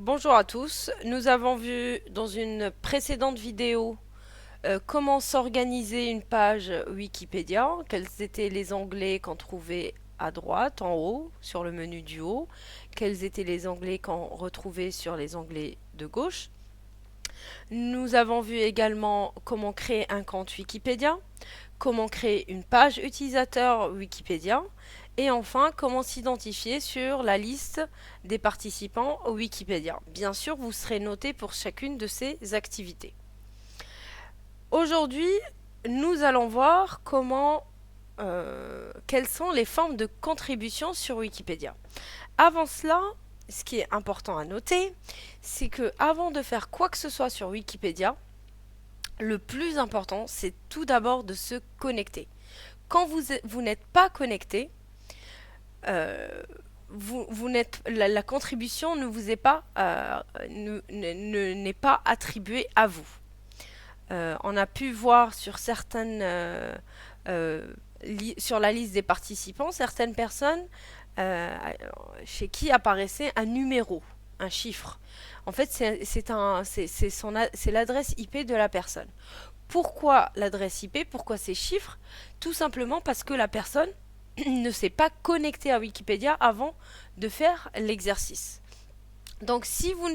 Bonjour à tous, nous avons vu dans une précédente vidéo comment s'organiser une page Wikipédia, quels étaient les onglets qu'on trouvait à droite, en haut, sur le menu du haut, quels étaient les onglets qu'on retrouvait sur les onglets de gauche. Nous avons vu également comment créer un compte Wikipédia, comment créer une page utilisateur Wikipédia et enfin comment s'identifier sur la liste des participants au Wikipédia. Bien sûr, vous serez noté pour chacune de ces activités. Aujourd'hui, nous allons voir quelles sont les formes de contribution sur Wikipédia. Avant cela, ce qui est important à noter, c'est que avant de faire quoi que ce soit sur Wikipédia, le plus important, c'est tout d'abord de se connecter. Quand vous n'êtes pas connecté, euh, la contribution ne vous est pas n'est pas attribuée à vous. On a pu voir sur euh, sur la liste des participants certaines personnes euh, chez qui apparaissait un numéro, un chiffre. En fait, c'est l'adresse IP de la personne. Pourquoi l'adresse IP? Pourquoi ces chiffres? Tout simplement parce que la personne ne s'est pas connectée à Wikipédia avant de faire l'exercice. Donc si vous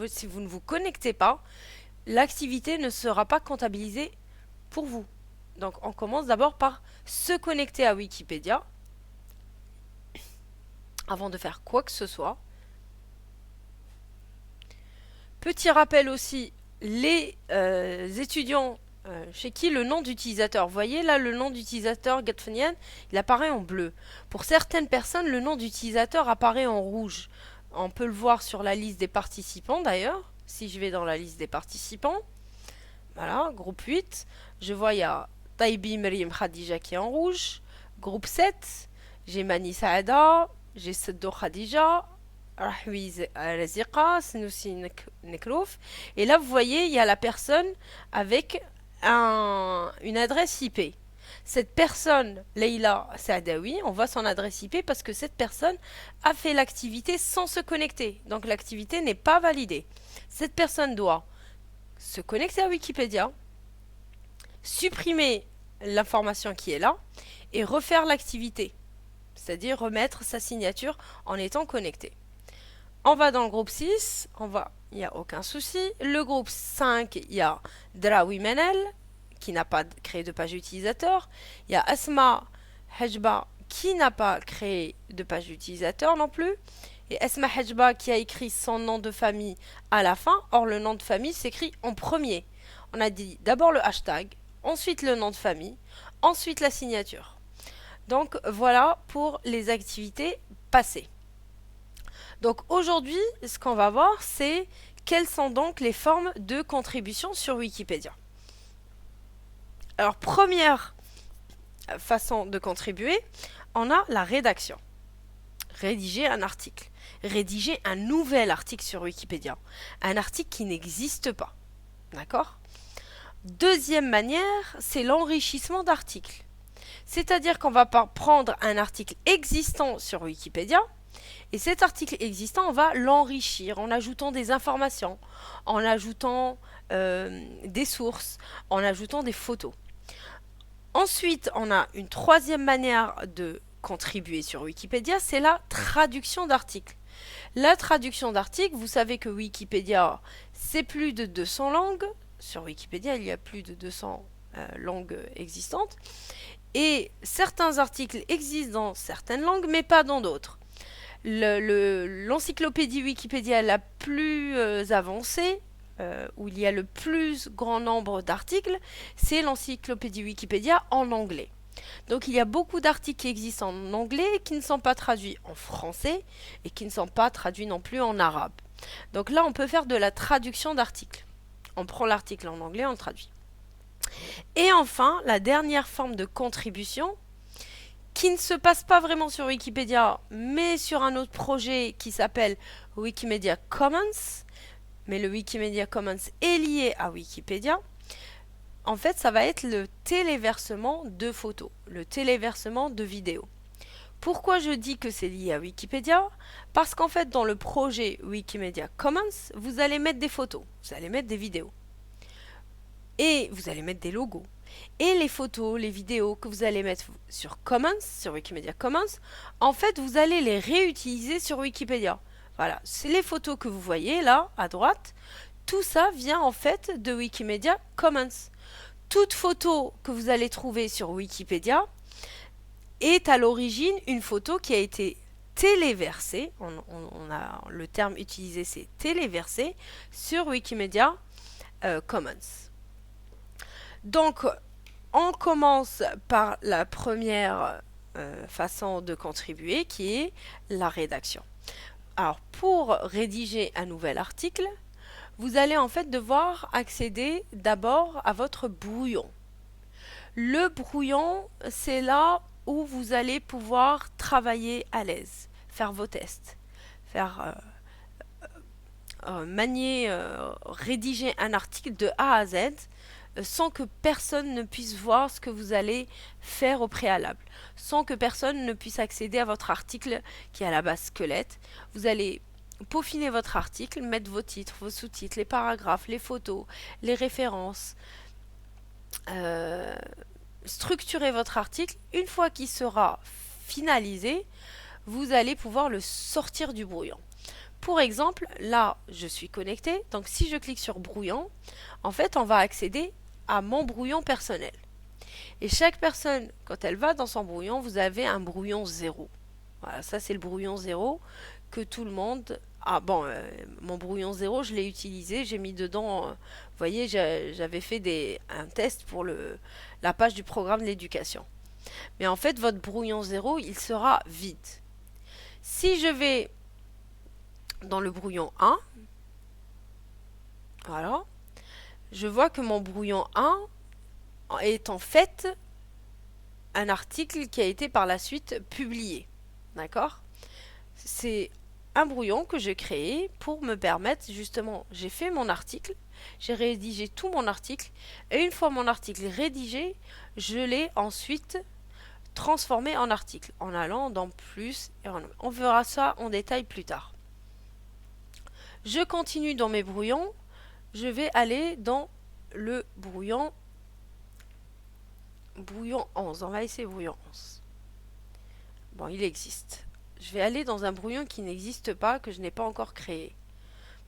si vous ne vous connectez pas, l'activité ne sera pas comptabilisée pour vous. Donc on commence d'abord par se connecter à Wikipédia avant de faire quoi que ce soit. Petit rappel aussi, les étudiants chez qui le nom d'utilisateur, vous voyez là le nom d'utilisateur Gatfenian, il apparaît en bleu. Pour certaines personnes, le nom d'utilisateur apparaît en rouge. On peut le voir sur la liste des participants d'ailleurs. Si je vais dans la liste des participants, voilà, groupe 8, je vois il y a Taibi Meriem Khadija qui est en rouge. Groupe 7, j'ai Mani Saada, j'ai Seddo Khadija, Rahwiz Raziqa, Snoussi Neklouf. Et là, vous voyez, il y a la personne avec une adresse IP. Cette personne, Leila Saadawi, on voit son adresse IP parce que cette personne a fait l'activité sans se connecter. Donc l'activité n'est pas validée. Cette personne doit se connecter à Wikipédia, supprimer l'information qui est là et refaire l'activité. C'est-à-dire remettre sa signature en étant connecté. On va dans le groupe 6, il n'y a aucun souci. Le groupe 5, il y a Drawi Menel, qui n'a pas créé de page utilisateur. Il y a Asma Hajba, qui n'a pas créé de page utilisateur non plus. Et Asma Hajba, qui a écrit son nom de famille à la fin. Or, le nom de famille s'écrit en premier. On a dit d'abord le hashtag, ensuite le nom de famille, ensuite la signature. Donc, voilà pour les activités passées. Donc aujourd'hui, ce qu'on va voir, c'est quelles sont donc les formes de contribution sur Wikipédia. Alors, première façon de contribuer, on a la rédaction. Rédiger un article. Rédiger un nouvel article sur Wikipédia. Un article qui n'existe pas. D'accord? Deuxième manière, c'est l'enrichissement d'articles. C'est-à-dire qu'on va prendre un article existant sur Wikipédia. Et cet article existant, on va l'enrichir en ajoutant des informations, en ajoutant des sources, en ajoutant des photos. Ensuite, on a une troisième manière de contribuer sur Wikipédia, c'est la traduction d'articles. La traduction d'articles, vous savez que Wikipédia, c'est plus de 200 langues. Sur Wikipédia, il y a plus de 200 langues existantes. Et certains articles existent dans certaines langues, mais pas dans d'autres. L'encyclopédie Wikipédia la plus avancée, où il y a le plus grand nombre d'articles, c'est l'encyclopédie Wikipédia en anglais. Donc il y a beaucoup d'articles qui existent en anglais et qui ne sont pas traduits en français et qui ne sont pas traduits non plus en arabe. Donc là, on peut faire de la traduction d'articles. On prend l'article en anglais, on le traduit. Et enfin, la dernière forme de contribution, qui ne se passe pas vraiment sur Wikipédia, mais sur un autre projet qui s'appelle Wikimedia Commons. Mais le Wikimedia Commons est lié à Wikipédia. En fait, ça va être le téléversement de photos, le téléversement de vidéos. Pourquoi je dis que c'est lié à Wikipédia? Parce qu'en fait, dans le projet Wikimedia Commons, vous allez mettre des photos, vous allez mettre des vidéos, et vous allez mettre des logos. Et les photos, les vidéos que vous allez mettre sur Commons, sur Wikimedia Commons, en fait, vous allez les réutiliser sur Wikipédia. Voilà, c'est les photos que vous voyez là, à droite. Tout ça vient en fait de Wikimedia Commons. Toute photo que vous allez trouver sur Wikipédia est à l'origine une photo qui a été téléversée, le terme utilisé c'est téléversé, sur Wikimedia Commons. Donc, on commence par la première façon de contribuer qui est la rédaction. Alors, pour rédiger un nouvel article, vous allez en fait devoir accéder d'abord à votre brouillon. Le brouillon, c'est là où vous allez pouvoir travailler à l'aise, faire vos tests, faire rédiger un article de A à Z sans que personne ne puisse voir ce que vous allez faire au préalable, sans que personne ne puisse accéder à votre article qui est à la base squelette. Vous allez peaufiner votre article, mettre vos titres, vos sous-titres, les paragraphes, les photos, les références, structurer votre article. Une fois qu'il sera finalisé, vous allez pouvoir le sortir du brouillon. Pour exemple, là, je suis connectée, donc si je clique sur brouillon, en fait, on va accéder à mon brouillon personnel. Et chaque personne, quand elle va dans son brouillon, vous avez un brouillon 0. Voilà, ça c'est le brouillon 0 que tout le monde... Ah bon, mon brouillon 0, je l'ai utilisé, j'ai mis dedans... vous voyez, j'avais fait un test pour la page du programme de l'éducation. Mais en fait, votre brouillon 0, il sera vide. Si je vais dans le brouillon 1, voilà, je vois que mon brouillon 1 est en fait un article qui a été par la suite publié. D'accord? C'est un brouillon que j'ai créé pour me permettre, justement, j'ai fait mon article, j'ai rédigé tout mon article, et une fois mon article rédigé, je l'ai ensuite transformé en article, en allant dans plus, et on verra ça en détail plus tard. Je continue dans mes brouillons, je vais aller dans le brouillon 11. On va essayer brouillon 11. Bon, il existe. Je vais aller dans un brouillon qui n'existe pas, que je n'ai pas encore créé.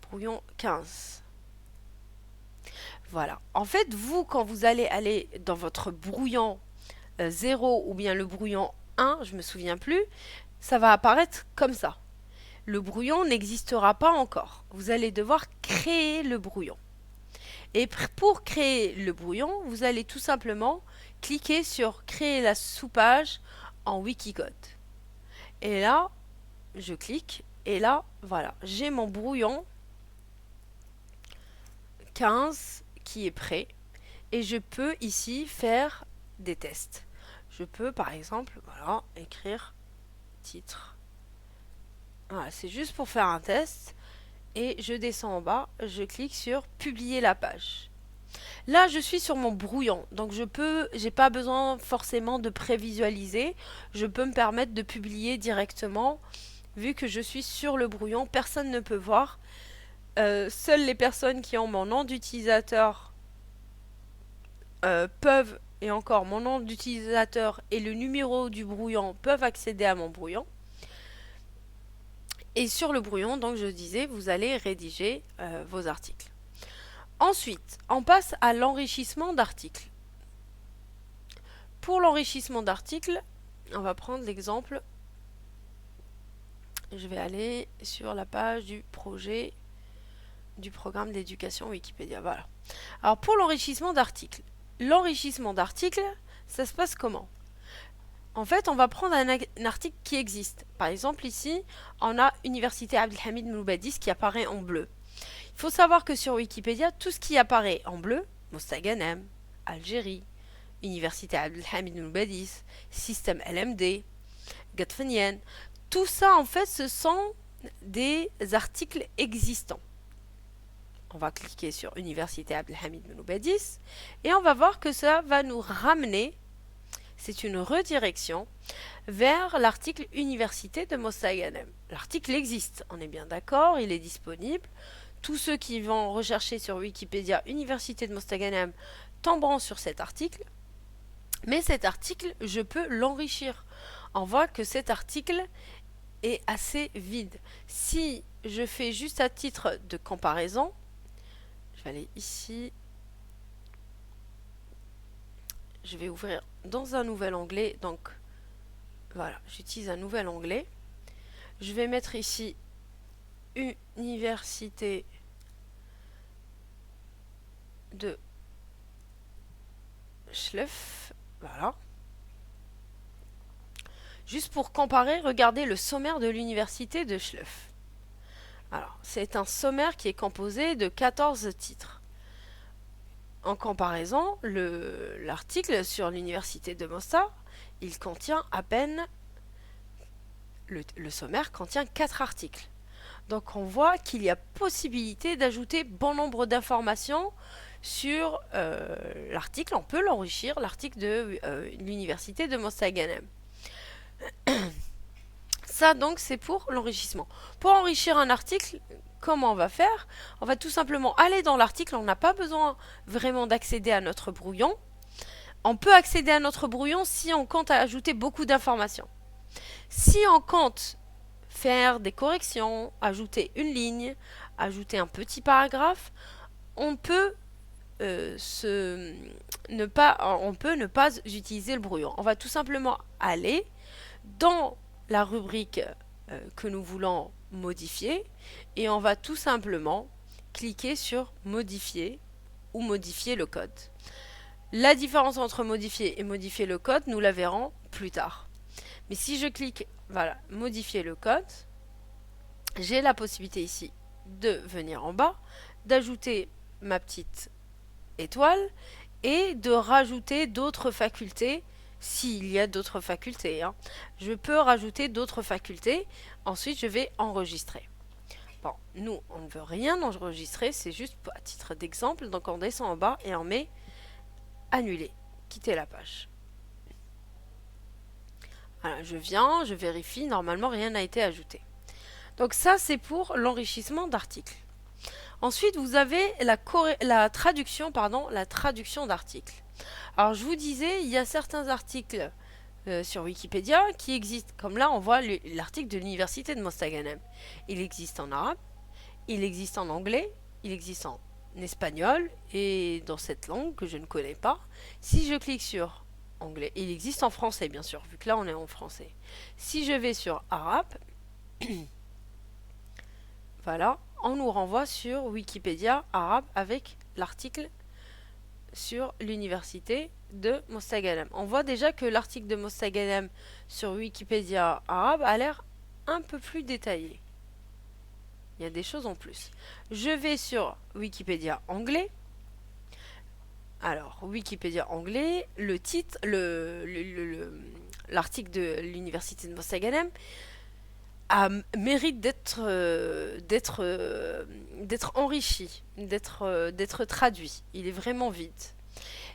Brouillon 15. Voilà. En fait, vous, quand vous allez aller dans votre brouillon 0 ou bien le brouillon 1, je me souviens plus, ça va apparaître comme ça. Le brouillon n'existera pas encore. Vous allez devoir créer le brouillon. Et pour créer le brouillon, vous allez tout simplement cliquer sur créer la sous-page en Wikicode. Et là, je clique et là, voilà, j'ai mon brouillon 15 qui est prêt et je peux ici faire des tests. Je peux par exemple, voilà, écrire titre. Voilà, c'est juste pour faire un test. Et je descends en bas, je clique sur publier la page. Là, je suis sur mon brouillon, donc j'ai pas besoin forcément de prévisualiser. Je peux me permettre de publier directement, vu que je suis sur le brouillon, personne ne peut voir. Seules les personnes qui ont mon nom d'utilisateur peuvent, et encore mon nom d'utilisateur et le numéro du brouillon peuvent accéder à mon brouillon. Et sur le brouillon, donc je disais, vous allez rédiger vos articles. Ensuite, on passe à l'enrichissement d'articles. Pour l'enrichissement d'articles, on va prendre l'exemple. Je vais aller sur la page du projet du programme d'éducation Wikipédia. Voilà. Alors pour l'enrichissement d'articles, ça se passe comment? En fait, on va prendre un article qui existe. Par exemple, ici, on a Université Abdelhamid Mouloubadis qui apparaît en bleu. Il faut savoir que sur Wikipédia, tout ce qui apparaît en bleu, Mostaganem, Algérie, Université Abdelhamid Mouloubadis, Système LMD, Gatfenien, tout ça, en fait, ce sont des articles existants. On va cliquer sur Université Abdelhamid Mouloubadis et on va voir que ça va nous ramener c'est une redirection vers l'article Université de Mostaganem. L'article existe, on est bien d'accord, il est disponible. Tous ceux qui vont rechercher sur Wikipédia Université de Mostaganem tomberont sur cet article. Mais cet article, je peux l'enrichir. On voit que cet article est assez vide. Si je fais juste à titre de comparaison, je vais aller ici. Je vais ouvrir dans un nouvel onglet. Donc, voilà, j'utilise un nouvel onglet. Je vais mettre ici Université de Schleff. Voilà. Juste pour comparer, regardez le sommaire de l'université de Schleff. Alors, c'est un sommaire qui est composé de 14 titres. En comparaison, l'article sur l'université de Mostar, il contient à peine, le sommaire contient 4 articles. Donc on voit qu'il y a possibilité d'ajouter bon nombre d'informations sur l'article. On peut l'enrichir, l'article de l'université de Mostaganem. Ça donc c'est pour l'enrichissement. Pour enrichir un article, comment on va faire? On va tout simplement aller dans l'article, on n'a pas besoin vraiment d'accéder à notre brouillon. On peut accéder à notre brouillon si on compte ajouter beaucoup d'informations. Si on compte faire des corrections, ajouter une ligne, ajouter un petit paragraphe, on peut ne pas utiliser le brouillon. On va tout simplement aller dans la rubrique que nous voulons modifier et on va tout simplement cliquer sur modifier ou modifier le code. La différence entre modifier et modifier le code, nous la verrons plus tard. Mais si je clique, voilà, modifier le code, j'ai la possibilité ici de venir en bas, d'ajouter ma petite étoile et de rajouter d'autres facultés s'il y a d'autres facultés. Je peux rajouter d'autres facultés. Ensuite, je vais enregistrer. Bon, nous, on ne veut rien enregistrer, c'est juste à titre d'exemple. Donc, on descend en bas et on met annuler, quitter la page. Voilà, je viens, je vérifie, normalement, rien n'a été ajouté. Donc, ça, c'est pour l'enrichissement d'articles. Ensuite, vous avez la traduction d'articles. Alors, je vous disais, il y a certains articles sur Wikipédia qui existent. Comme là, on voit l'article de l'université de Mostaganem. Il existe en arabe, il existe en anglais, il existe en espagnol et dans cette langue que je ne connais pas. Si je clique sur anglais, il existe en français, bien sûr, vu que là, on est en français. Si je vais sur arabe, voilà, on nous renvoie sur Wikipédia arabe avec l'article sur l'université de Mostaganem. On voit déjà que l'article de Mostaganem sur Wikipédia arabe a l'air un peu plus détaillé. Il y a des choses en plus. Je vais sur Wikipédia anglais. Alors, Wikipédia anglais, le titre, l'article de l'université de Mostaganem mérite d'être enrichi, d'être traduit. Il est vraiment vide.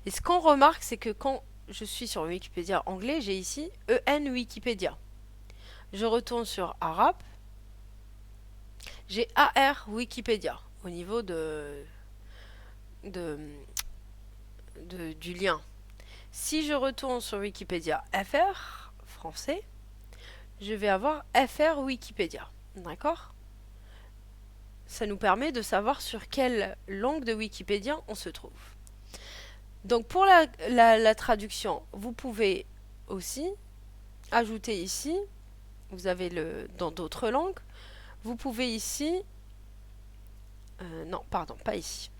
Et ce qu'on remarque, c'est que quand je suis sur Wikipédia anglais, j'ai ici EN Wikipédia. Je retourne sur arabe, j'ai AR Wikipédia au niveau du lien. Si je retourne sur Wikipédia FR, français, je vais avoir FR Wikipédia. D'accord? Ça nous permet de savoir sur quelle langue de Wikipédia on se trouve. Donc pour la traduction, vous pouvez aussi ajouter ici, vous avez dans d'autres langues, vous pouvez ici, non, pardon, pas ici.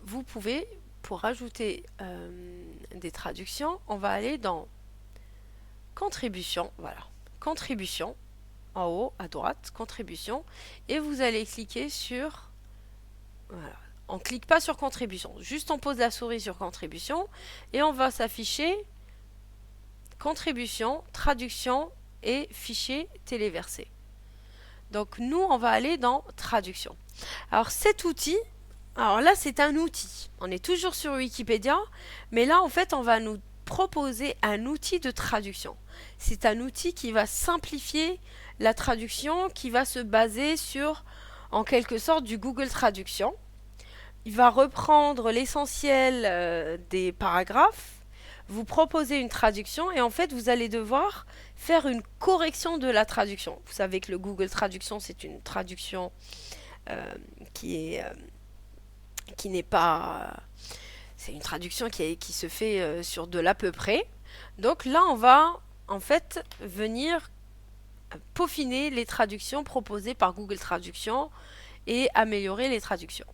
Vous pouvez, pour ajouter des traductions, on va aller dans Contribution, voilà, Contribution, en haut à droite, Contribution, et vous allez cliquer sur, voilà, on ne clique pas sur Contribution, juste on pose la souris sur Contribution, et on va s'afficher Contribution, Traduction et Fichier téléversé. Donc nous, on va aller dans Traduction. Alors cet outil, alors là c'est un outil, on est toujours sur Wikipédia, mais là en fait on va nous proposer un outil de traduction. C'est un outil qui va simplifier la traduction, qui va se baser sur, en quelque sorte, du Google Traduction. Il va reprendre l'essentiel des paragraphes, vous proposer une traduction et en fait vous allez devoir faire une correction de la traduction. Vous savez que le Google Traduction c'est une traduction qui n'est pas... c'est une traduction qui se fait sur de l'à peu près. Donc là on va en fait venir peaufiner les traductions proposées par Google Traduction et améliorer les traductions.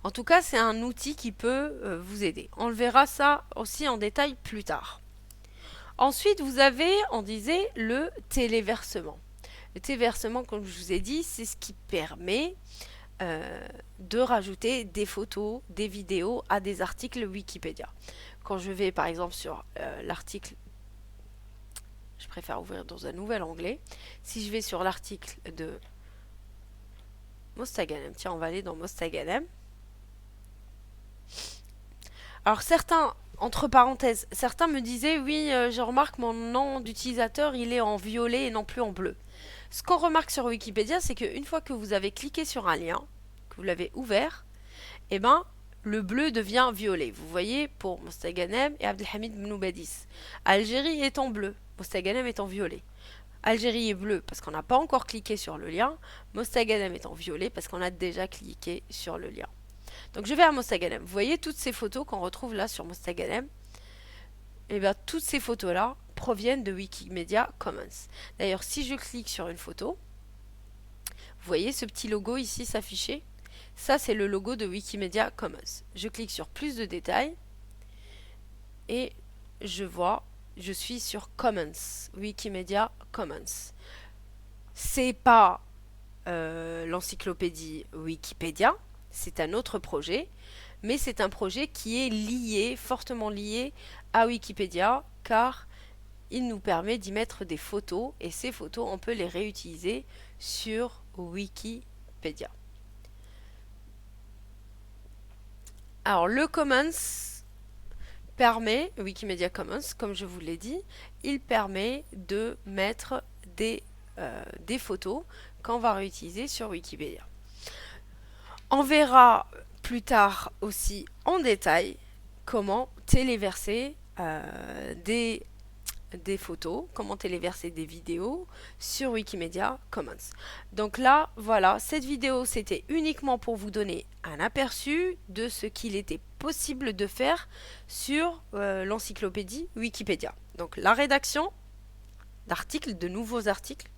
En tout cas, c'est un outil qui peut vous aider. On le verra ça aussi en détail plus tard. Ensuite, vous avez, on disait, le téléversement. Le téléversement, comme je vous ai dit, c'est ce qui permet de rajouter des photos, des vidéos à des articles Wikipédia. Quand je vais par exemple sur l'article, je préfère ouvrir dans un nouvel onglet. Si je vais sur l'article de Mostaganem, tiens, on va aller dans Mostaganem. Alors certains, entre parenthèses, certains me disaient oui, je remarque mon nom d'utilisateur il est en violet et non plus en bleu. Ce qu'on remarque sur Wikipédia, c'est qu'une fois que vous avez cliqué sur un lien, que vous l'avez ouvert, eh ben le bleu devient violet. Vous voyez pour Mostaganem et Abdelhamid Benoubadis. Algérie est en bleu, Mostaganem est en violet. Algérie est bleu parce qu'on n'a pas encore cliqué sur le lien, Mostaganem est en violet parce qu'on a déjà cliqué sur le lien. Donc je vais à Mostaganem. Vous voyez toutes ces photos qu'on retrouve là sur Mostaganem. Et bien toutes ces photos là proviennent de Wikimedia Commons. D'ailleurs si je clique sur une photo, vous voyez ce petit logo ici s'afficher. Ça c'est le logo de Wikimedia Commons. Je clique sur plus de détails et je vois, je suis sur Commons, Wikimedia Commons. C'est pas l'encyclopédie Wikipédia. C'est un autre projet, mais c'est un projet qui est lié, fortement lié à Wikipédia, car il nous permet d'y mettre des photos, et ces photos, on peut les réutiliser sur Wikipédia. Alors, le Commons permet, Wikimedia Commons, comme je vous l'ai dit, il permet de mettre des photos qu'on va réutiliser sur Wikipédia. On verra plus tard aussi en détail comment téléverser des photos, comment téléverser des vidéos sur Wikimedia Commons. Donc là, voilà, cette vidéo c'était uniquement pour vous donner un aperçu de ce qu'il était possible de faire sur l'encyclopédie Wikipédia. Donc la rédaction d'articles, de nouveaux articles,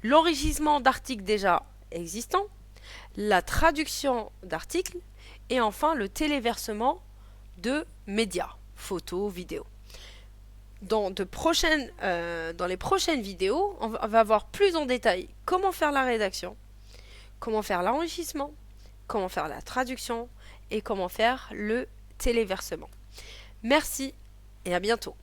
l'enrichissement d'articles déjà existants, la traduction d'articles et enfin le téléversement de médias, photos, vidéos. Dans les prochaines vidéos, on va voir plus en détail comment faire la rédaction, comment faire l'enrichissement, comment faire la traduction et comment faire le téléversement. Merci et à bientôt.